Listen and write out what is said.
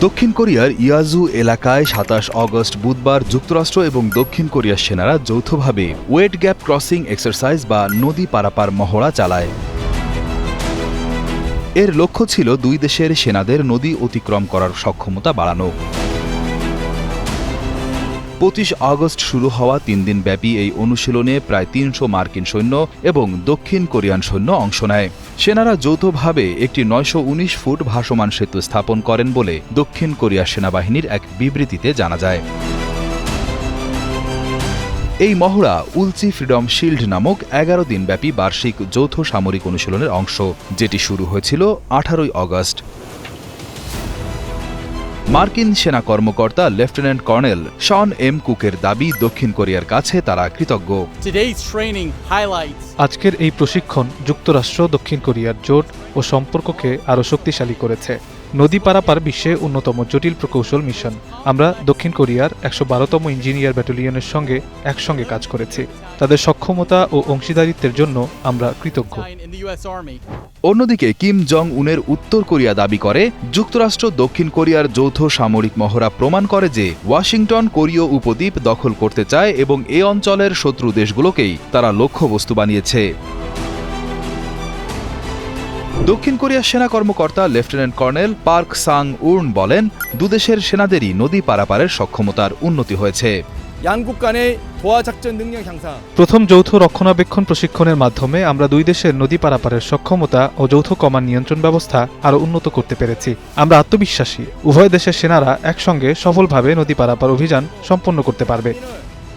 দক্ষিণ কোরিয়ার ইয়াজু এলাকায় ২৭ অগস্ট বুধবার যুক্তরাষ্ট্র এবং দক্ষিণ কোরিয়ার সেনারা যৌথভাবে ওয়েট গ্যাপ ক্রসিং এক্সারসাইজ বা নদী পারাপার মহড়া চালায়। এর লক্ষ্য ছিল দুই দেশের সেনাদের নদী অতিক্রম করার সক্ষমতা বাড়ানো। ২৫ আগস্ট শুরু হওয়া ৩ দিন ব্যাপী এই অনুশীলনে প্রায় ৩০০ মার্কিন সৈন্য এবং দক্ষিণ কোরিয়ান সৈন্য অংশ নেয়। সেনারা যৌথভাবে একটি ৯১৯ ফুট ভাসমান সেতু স্থাপন করেন বলে দক্ষিণ কোরিয়ার সেনাবাহিনীর এক বিবৃতিতে জানা যায়। এই মহড়া উলচি ফ্রিডম শিল্ড নামক ১১ দিনব্যাপী বার্ষিক যৌথ সামরিক অনুশীলনের অংশ, যেটি শুরু হয়েছিল ১৮ আগস্ট। মার্কিন সেনা কর্মকর্তা লেফটেন্যান্ট কর্নেল শন এম কুকের দাবি, দক্ষিণ কোরিয়ার কাছে তারা কৃতজ্ঞ। আজকের এই প্রশিক্ষণ যুক্তরাষ্ট্র দক্ষিণ কোরিয়ার জোট ও সম্পর্ককে আরও শক্তিশালী করেছে। নদী পারাপার বিশ্বে অন্যতম জটিল প্রকৌশল মিশন। আমরা দক্ষিণ কোরিয়ার ১১২তম ইঞ্জিনিয়ার ব্যাটালিয়নের সঙ্গে একসঙ্গে কাজ করেছি। তাদের সক্ষমতা ও অংশীদারিত্বের জন্য আমরা কৃতজ্ঞ। অন্যদিকে কিম জং উনের উত্তর কোরিয়া দাবি করে, যুক্তরাষ্ট্র দক্ষিণ কোরিয়ার যৌথ সামরিক মহড়া প্রমাণ করে যে ওয়াশিংটন কোরীয় উপদ্বীপ দখল করতে চায় এবং এ অঞ্চলের শত্রু দেশগুলোকেই তারা লক্ষ্যবস্তু বানিয়েছে। দক্ষিণ কোরিয়ার সেনা কর্মকর্তা লেফটেন্যান্ট কর্নেল পার্ক সাং উর্ন বলেন, দুদেশের সেনাদেরই নদী পারাপারের সক্ষমতার উন্নতি হয়েছে। প্রথম যৌথ রক্ষণাবেক্ষণ প্রশিক্ষণের মাধ্যমে আমরা দুই দেশের নদী পারাপারের সক্ষমতা ও যৌথ কমান্ড নিয়ন্ত্রণ ব্যবস্থা আরও উন্নত করতে পেরেছি। আমরা আত্মবিশ্বাসী উভয় দেশের সেনারা একসঙ্গে সফলভাবে নদী পারাপার অভিযান সম্পন্ন করতে পারবে।